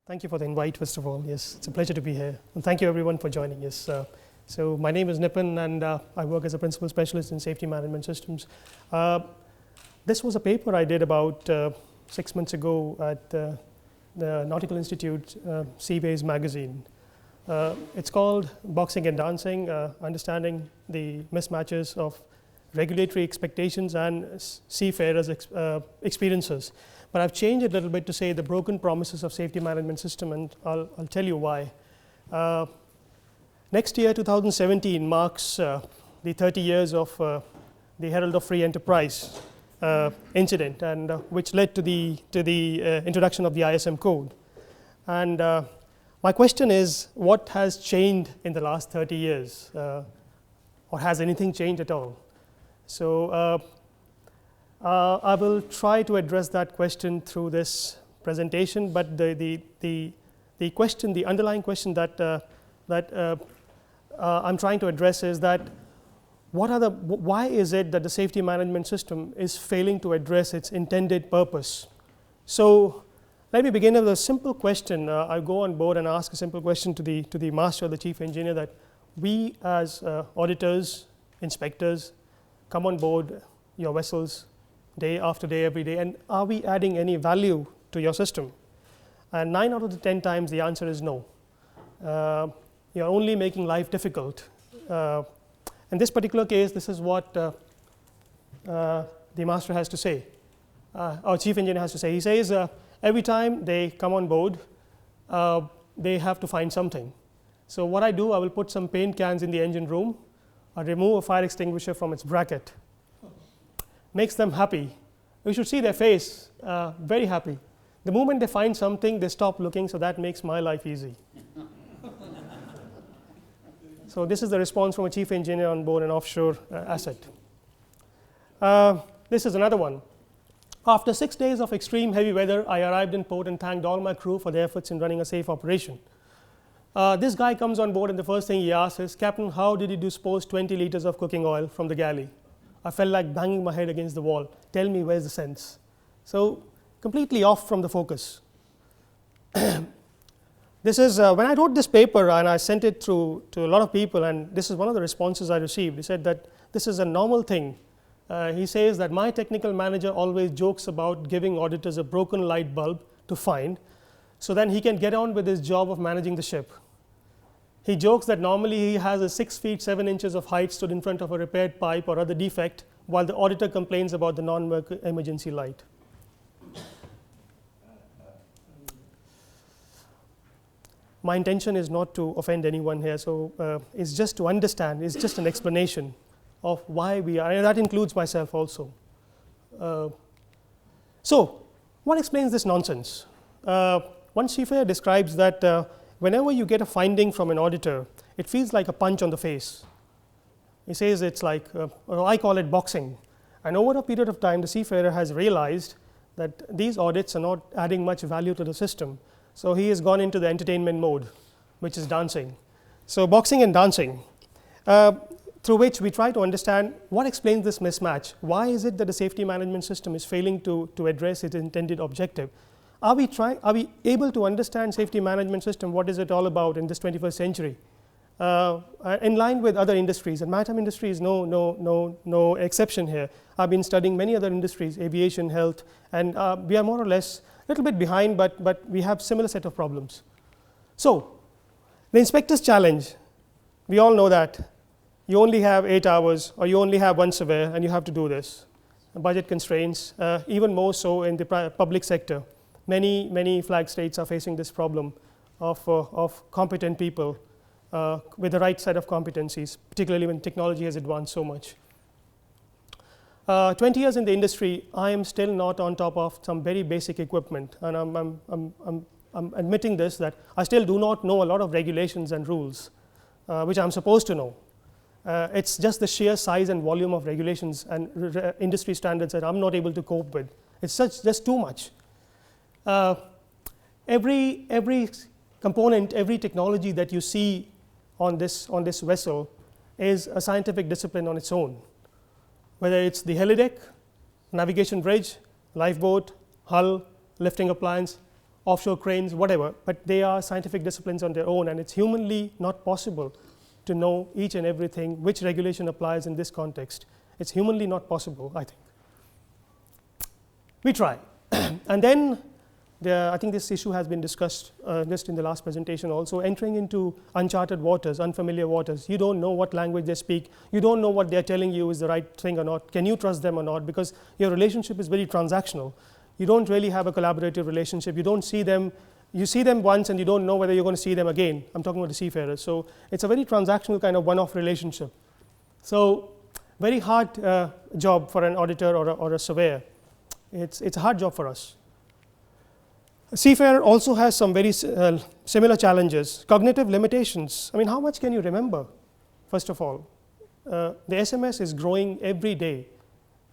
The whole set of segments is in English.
Thank you for the invite, first of all. Yes, it's a pleasure to be here. And thank you, everyone, for joining us. So my name is Nippin, and I work as a principal specialist in safety management systems. This was a paper I did about 6 months ago at the Nautical Institute Seaways magazine. It's called Boxing and Dancing, Understanding the Mismatches of Regulatory Expectations and Seafarers' Experiences. But I've changed it a little bit to say the broken promises of safety management system, and I'll tell you why. Next year, 2017, marks the 30 years of the Herald of Free Enterprise incident, and which led to the introduction of the ISM code. And my question is, what has changed in the last 30 years? Or has anything changed at all? So I will try to address that question through this presentation, but the question, the underlying question that I'm trying to address is that why is it that the safety management system is failing to address its intended purpose? So let me begin with a simple question. I'll go on board and ask a simple question to the master or the chief engineer, that we as auditors, inspectors, come on board your vessels day after day, every day, and are we adding any value to your system? And 9 out of the 10 times the answer is no. You're only making life difficult. In this particular case, this is what the master has to say, our chief engineer has to say. He says every time they come on board, they have to find something. So what I do, I will put some paint cans in the engine room, I remove a fire extinguisher from its bracket. Makes them happy. You should see their face, very happy. The moment they find something, they stop looking, so that makes my life easy. So this is the response from a chief engineer on board an offshore asset. This is another one. After 6 days of extreme heavy weather, I arrived in port and thanked all my crew for their efforts in running a safe operation. This guy comes on board, and the first thing he asks is, "Captain, how did you dispose 20 liters of cooking oil from the galley?" I felt like banging my head against the wall. Tell me, where's the sense? So completely off from the focus. This is when I wrote this paper and I sent it to a lot of people, and this is one of the responses I received. He said that this is a normal thing. He says that my technical manager always jokes about giving auditors a broken light bulb to find, so then he can get on with his job of managing the ship. He jokes that normally he has a 6 feet 7 inches of height stood in front of a repaired pipe or other defect, while the auditor complains about the non-work emergency light. My intention is not to offend anyone here, so it's just to understand, it's just an explanation of why we are, and that includes myself also. So what explains this nonsense? One seafarer describes that whenever you get a finding from an auditor, it feels like a punch on the face. He says it's like, I call it boxing. And over a period of time, the seafarer has realized that these audits are not adding much value to the system. So he has gone into the entertainment mode, which is dancing. So boxing and dancing, through which we try to understand what explains this mismatch. Why is it that the safety management system is failing to address its intended objective? Are we able to understand safety management system? What is it all about in this 21st century? In line with other industries, and maritime industry is no exception here. I've been studying many other industries, aviation, health, and we are more or less a little bit behind, but we have similar set of problems. So the inspector's challenge, we all know that you only have 8 hours, or you only have one surveyor, and you have to do this. Budget constraints, even more so in the public sector. Many flag states are facing this problem of competent people with the right set of competencies, particularly when technology has advanced so much. 20 years in the industry, I am still not on top of some very basic equipment, and I'm admitting this, that I still do not know a lot of regulations and rules, which I'm supposed to know. It's just the sheer size and volume of regulations and industry standards that I'm not able to cope with. It's just too much. Every component, every technology that you see on this vessel is a scientific discipline on its own. Whether it's the helideck, navigation bridge, lifeboat, hull, lifting appliance, offshore cranes, whatever, but they are scientific disciplines on their own, and it's humanly not possible to know each and everything, which regulation applies in this context. It's humanly not possible, I think. We try. And then I think this issue has been discussed just in the last presentation also, entering into uncharted waters, unfamiliar waters. You don't know what language they speak. You don't know what they're telling you is the right thing or not. Can you trust them or not? Because your relationship is very transactional. You don't really have a collaborative relationship. You don't see them. You see them once and you don't know whether you're going to see them again. I'm talking about the seafarers. So it's a very transactional kind of one-off relationship. So very hard job for an auditor or a surveyor. It's a hard job for us. A seafarer also has some very similar challenges. Cognitive limitations. I mean, how much can you remember, first of all? The SMS is growing every day.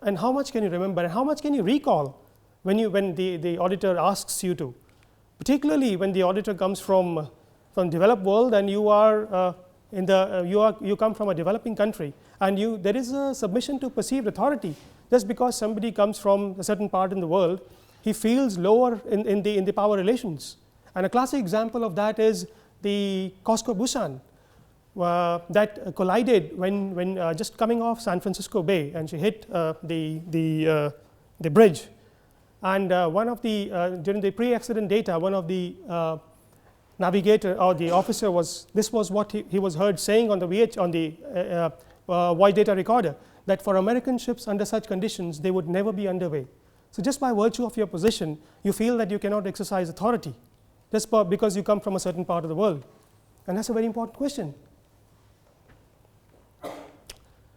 And how much can you remember? And how much can you recall when the auditor asks you to? Particularly when the auditor comes from developed world and you are you come from a developing country, and there is a submission to perceived authority. Just because somebody comes from a certain part in the world, he feels lower in the power relations. And a classic example of that is the COSCO Busan that collided when just coming off San Francisco Bay, and she hit the bridge. And during the pre-accident data, one of the navigator or the officer this was what he was heard saying on the voice data recorder, that for American ships under such conditions, they would never be underway. So just by virtue of your position, you feel that you cannot exercise authority just because you come from a certain part of the world. And that's a very important question.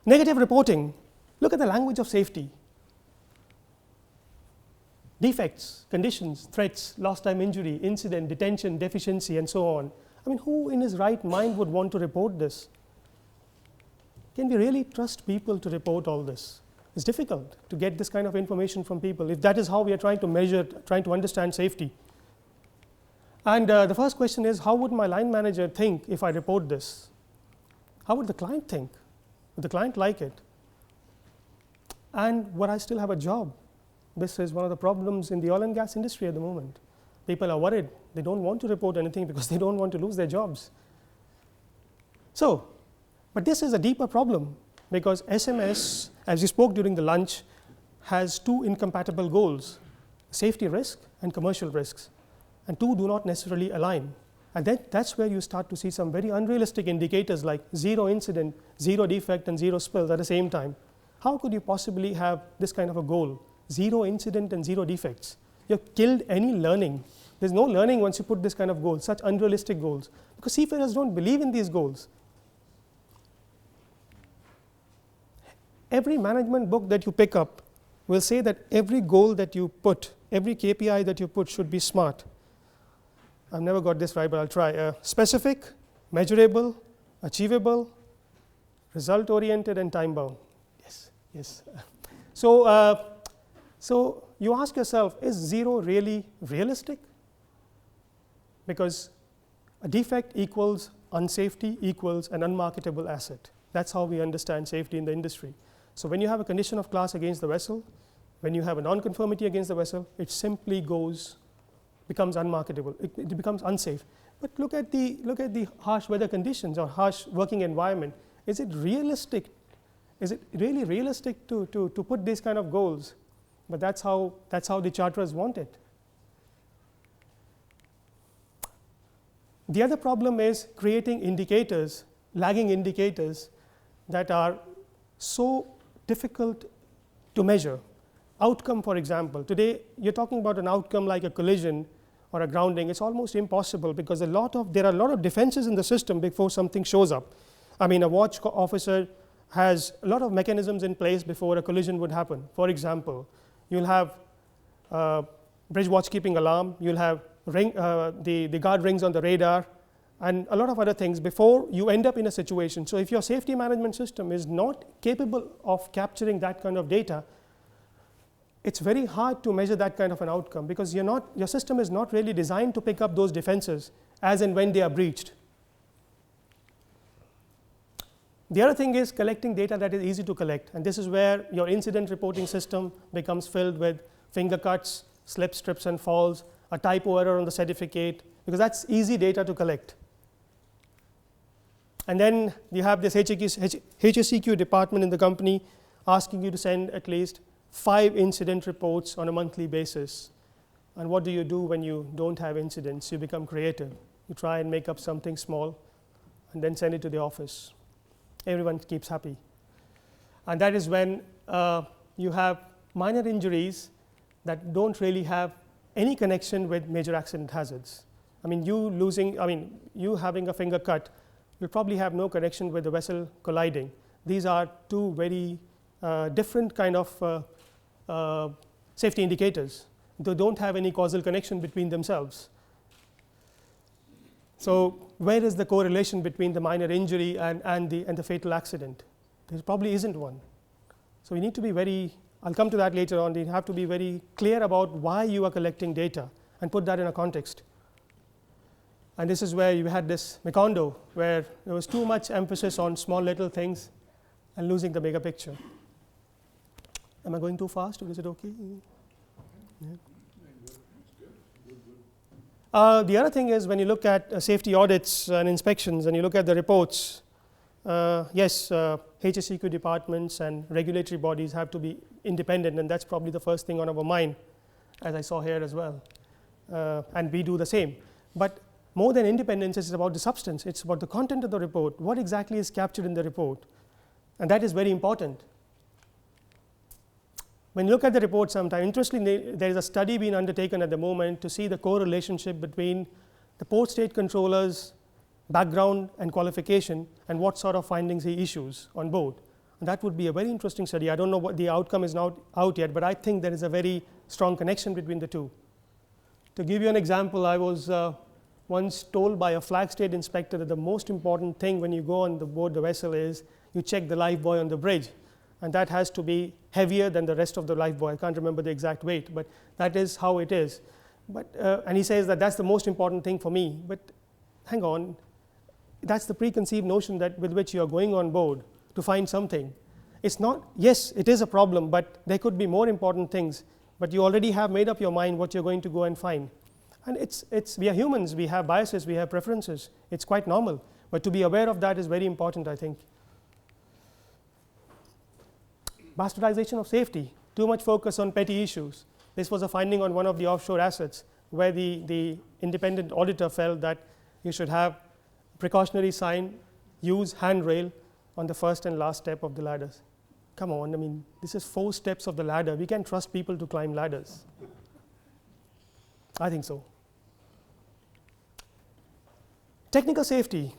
Negative reporting. Look at the language of safety. Defects, conditions, threats, lost time injury, incident, detention, deficiency, and so on. I mean, who in his right mind would want to report this? Can we really trust people to report all this? It's difficult to get this kind of information from people if that is how we are trying to measure, trying to understand safety. And the first question is, how would my line manager think if I report this? How would the client think? Would the client like it? And would I still have a job? This is one of the problems in the oil and gas industry at the moment. People are worried. They don't want to report anything because they don't want to lose their jobs. So, but this is a deeper problem, because SMS, as we spoke during the lunch, has two incompatible goals: safety risk and commercial risks. And two do not necessarily align. And that's where you start to see some very unrealistic indicators like 0 incident, 0 defect, and 0 spills at the same time. How could you possibly have this kind of a goal? 0 incident and 0 defects. You've killed any learning. There's no learning once you put this kind of goals, such unrealistic goals, because seafarers don't believe in these goals. Every management book that you pick up will say that every goal that you put, every KPI that you put should be SMART. I've never got this right, but I'll try. Specific, measurable, achievable, result-oriented, and time-bound. Yes. So you ask yourself, is 0 really realistic? Because a defect equals unsafety equals an unmarketable asset. That's how we understand safety in the industry. So when you have a condition of class against the vessel, when you have a non-conformity against the vessel, it simply becomes unmarketable. It becomes unsafe. But look at the harsh weather conditions or harsh working environment. Is it realistic? Is it really realistic to put these kind of goals? But that's how the charterers want it. The other problem is creating indicators, lagging indicators, that are so difficult to measure. Outcome, for example. Today, you're talking about an outcome like a collision or a grounding. It's almost impossible because there are a lot of defenses in the system before something shows up. I mean, a watch officer has a lot of mechanisms in place before a collision would happen. For example, you'll have bridge watchkeeping alarm, you'll have the guard rings on the radar, and a lot of other things before you end up in a situation. So if your safety management system is not capable of capturing that kind of data, it's very hard to measure that kind of an outcome, because your system is not really designed to pick up those defenses as and when they are breached. The other thing is collecting data that is easy to collect, and this is where your incident reporting system becomes filled with finger cuts, slips, trips, and falls, a typo error on the certificate, because that's easy data to collect. And then you have this HSEQ department in the company asking you to send at least 5 incident reports on a monthly basis. And what do you do when you don't have incidents? You become creative. You try and make up something small and then send it to the office. Everyone keeps happy. And that is when you have minor injuries that don't really have any connection with major accident hazards. I mean, you having a finger cut will probably have no connection with the vessel colliding. These are two very different kind of safety indicators. They don't have any causal connection between themselves. So where is the correlation between the minor injury and the fatal accident? There probably isn't one. So you need to be very, I'll come to that later on, you have to be very clear about why you are collecting data and put that in a context. And this is where you had this Macondo, where there was too much emphasis on small little things and losing the bigger picture. Am I going too fast, or is it okay? Yeah. The other thing is when you look at safety audits and inspections and you look at the reports, yes, HSEQ departments and regulatory bodies have to be independent, and that's probably the first thing on our mind, as I saw here as well. And we do the same. But more than independence, it's about the substance. It's about the content of the report. What exactly is captured in the report? And that is very important. When you look at the report sometime, interestingly, there is a study being undertaken at the moment to see the correlationship between the port state controller's background and qualification and what sort of findings he issues on board. And that would be a very interesting study. I don't know what the outcome is not out yet, but I think there is a very strong connection between the two. To give you an example, I was once told by a flag state inspector that the most important thing when you go on board the vessel is you check the life buoy on the bridge, and that has to be heavier than the rest of the life buoy. I can't remember the exact weight, but that is how it is. But and he says that that's the most important thing for me. But hang on, that's the preconceived notion that with which you are going on board to find something. It's not, yes, it is a problem, but there could be more important things. But you already have made up your mind what you're going to go and find. And we are humans, we have biases, we have preferences. It's quite normal. But to be aware of that is very important, I think. Bastardization of safety, too much focus on petty issues. This was a finding on one of the offshore assets where the independent auditor felt that you should have precautionary sign, use handrail on the first and last step of the ladders. Come on, I mean, this is 4 steps of the ladder. We can't trust people to climb ladders. I think so. Technical safety.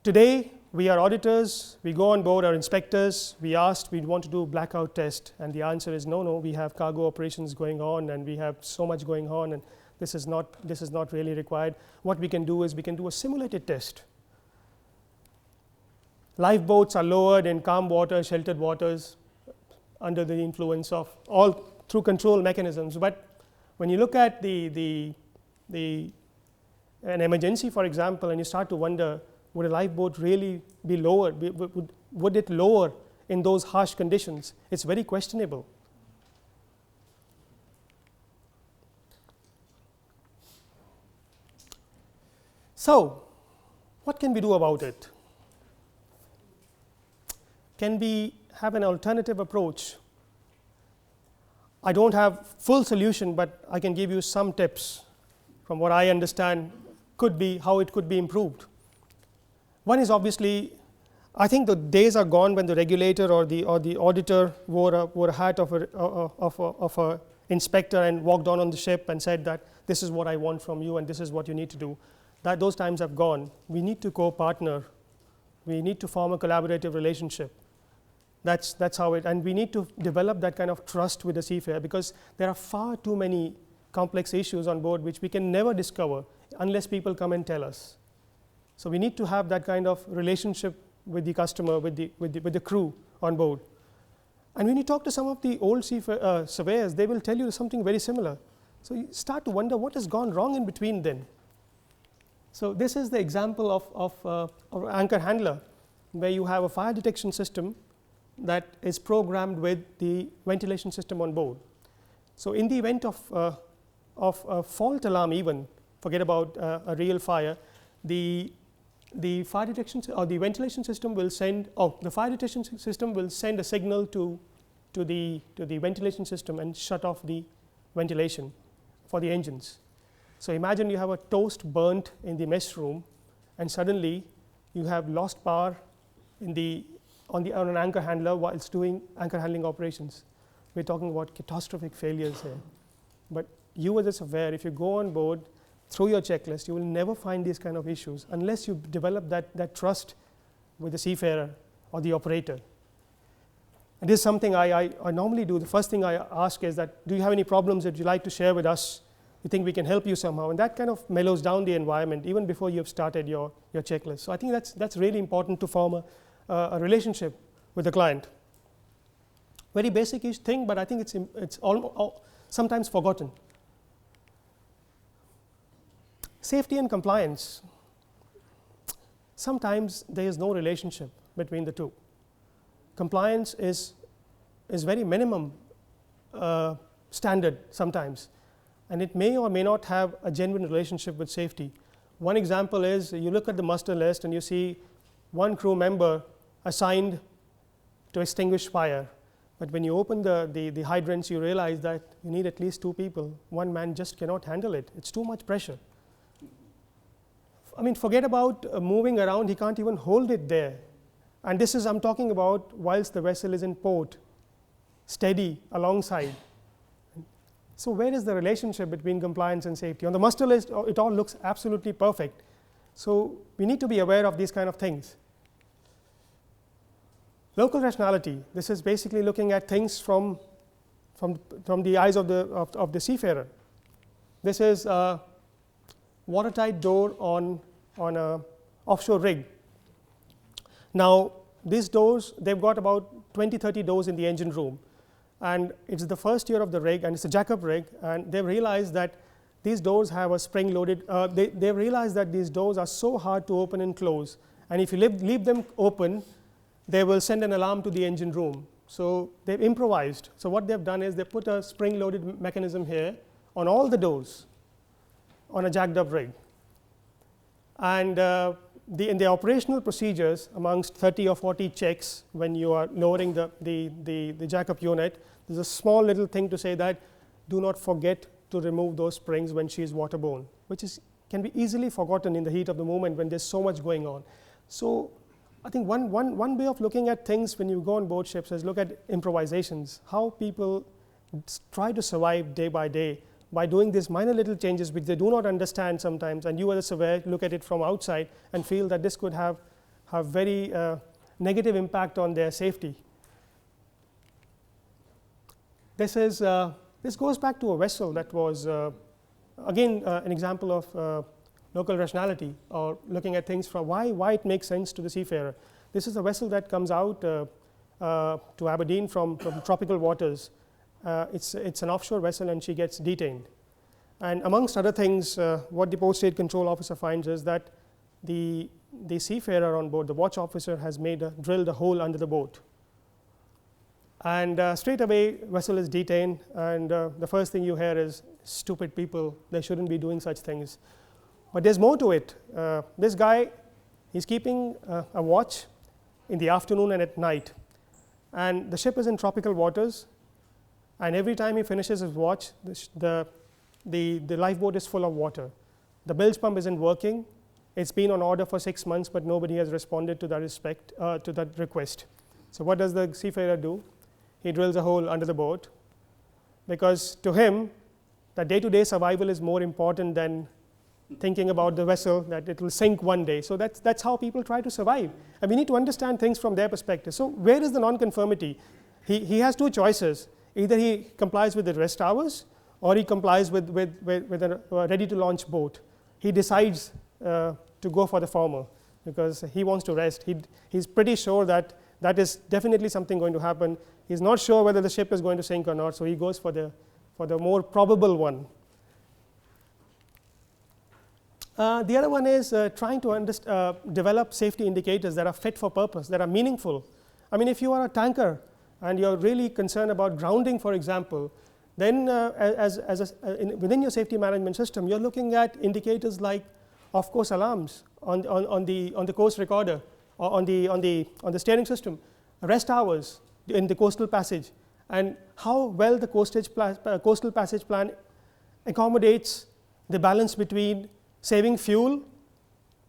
Today, we are auditors, we go on board, our inspectors, we asked, we want to do blackout test, and the answer is no, we have cargo operations going on, and we have so much going on, and this is not really required. What we can do is we can do a simulated test. Lifeboats are lowered in calm water, sheltered waters, under the influence of all through control mechanisms. But when you look at an emergency, for example, and you start to wonder, would a lifeboat really be lowered? Would it lower in those harsh conditions? It's very questionable. So, what can we do about it? Can we have an alternative approach? I don't have full solution, but I can give you some tips from what I understand could be how it could be improved. One is obviously, I think the days are gone when the regulator or the auditor wore a hat of a inspector and walked on the ship and said that this is what I want from you and this is what you need to do. Those times have gone. We need to co-partner. We need to form a collaborative relationship. That's how it, and we need to develop that kind of trust with the seafarer, because there are far too many complex issues on board which we can never discover unless people come and tell us. So we need to have that kind of relationship with the customer, with the crew on board. And when you talk to some of the old surveyors, they will tell you something very similar. So you start to wonder what has gone wrong in between then. So this is the example of anchor handler, where you have a fire detection system that is programmed with the ventilation system on board. So in the event of of a fault alarm even, forget about a real fire, the fire detection or the ventilation system will send, the fire detection system will send a signal to the ventilation system and shut off the ventilation for the engines. So imagine you have a toast burnt in the mess room, and suddenly you have lost power on an anchor handler whilst doing anchor handling operations. We're talking about catastrophic failures here. But you are just aware, if you go on board through your checklist, you will never find these kind of issues unless you develop that trust with the seafarer or the operator. And this is something I normally do. The first thing I ask is that, do you have any problems that you'd like to share with us? You think we can help you somehow? And that kind of mellows down the environment even before you've started your checklist. So I think that's really important to form a relationship with the client. Very basic-ish thing, but I think it's sometimes forgotten. Safety and compliance. Sometimes there is no relationship between the two. Compliance is very minimum standard sometimes, and it may or may not have a genuine relationship with safety. One example is you look at the muster list and you see one crew member assigned to extinguish fire. But when you open the hydrants, you realize that you need at least 2 people. One man just cannot handle it. It's too much pressure. I mean, forget about moving around. He can't even hold it there. And this is, I'm talking about whilst the vessel is in port, steady alongside. So where is the relationship between compliance and safety? On the muster list, it all looks absolutely perfect. So we need to be aware of these kind of things. Local rationality. This is basically looking at things from the eyes of the seafarer. This is a watertight door on a offshore rig. Now these doors, they've got about 20-30 doors in the engine room, and it's the first year of the rig, and it's a jackup rig, and they've realized that these doors have a spring loaded, they've realized that these doors are so hard to open and close, and if you leave them open, they will send an alarm to the engine room. So they've improvised. So what they've done is they put a spring loaded mechanism here on all the doors on a jacked up rig. And in the operational procedures, amongst 30 or 40 checks when you are lowering the jack-up unit, there's a small little thing to say that do not forget to remove those springs when she is waterborne, which can be easily forgotten in the heat of the moment when there's so much going on. So I think one way of looking at things when you go on board ships is look at improvisations, how people try to survive day by day by doing these minor little changes which they do not understand sometimes, and you as a surveyor look at it from outside and feel that this could have very negative impact on their safety. This goes back to a vessel that was again an example of local rationality, or looking at things from why it makes sense to the seafarer. This is a vessel that comes out to Aberdeen from tropical waters. It's an offshore vessel, and she gets detained. And amongst other things, what the Port State Control Officer finds is that the seafarer on board, the watch officer, has drilled a hole under the boat. And straight away, vessel is detained, and the first thing you hear is, stupid people, they shouldn't be doing such things. But there's more to it. This guy, he's keeping a watch in the afternoon and at night. And the ship is in tropical waters, and every time he finishes his watch, the lifeboat is full of water. The bilge pump isn't working. It's been on order for 6 months, but nobody has responded to that request. So what does the seafarer do? He drills a hole under the boat, because to him, the day-to-day survival is more important than thinking about the vessel, that it will sink one day. So that's how people try to survive. And we need to understand things from their perspective. So where is the non-conformity? He has 2 choices. Either he complies with the rest hours, or he complies with a ready-to-launch boat. He decides to go for the former because he wants to rest. He's pretty sure that is definitely something going to happen. He's not sure whether the ship is going to sink or not, so he goes for the more probable one. The other one is trying to develop safety indicators that are fit for purpose, that are meaningful. I mean, if you are a tanker and you're really concerned about grounding, for example, Then within your safety management system, you're looking at indicators like off-course alarms on the course recorder, or on the steering system, rest hours in the coastal passage, and how well the coastal passage plan accommodates the balance between saving fuel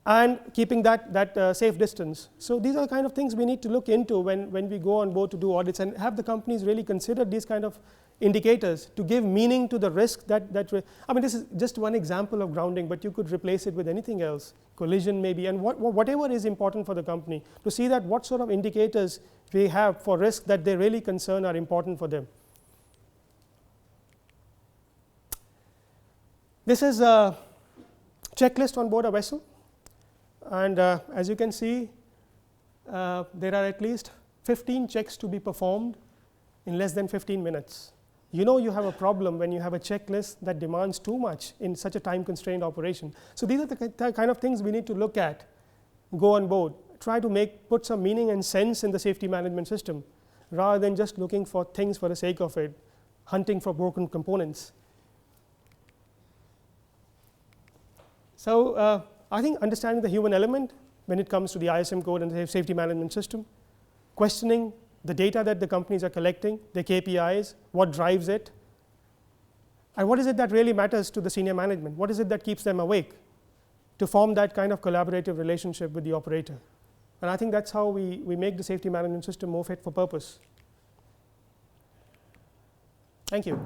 and keeping that safe distance. So these are the kind of things we need to look into when we go on board to do audits, and have the companies really consider these kind of indicators to give meaning to the risk that I mean, this is just one example of grounding, but you could replace it with anything else, collision maybe, and whatever is important for the company, to see that what sort of indicators we have for risk that they really concern are important for them. This is a checklist on board a vessel, and as you can see, there are at least 15 checks to be performed in less than 15 minutes. You know you have a problem when you have a checklist that demands too much in such a time constrained operation. So these are the kind of things we need to look at, go on board, try to put some meaning and sense in the safety management system, rather than just looking for things for the sake of it, hunting for broken components. So I think understanding the human element when it comes to the ISM code and the safety management system, questioning the data that the companies are collecting, their KPIs, what drives it, and what is it that really matters to the senior management, what is it that keeps them awake, to form that kind of collaborative relationship with the operator. And I think that's how we make the safety management system more fit for purpose. Thank you.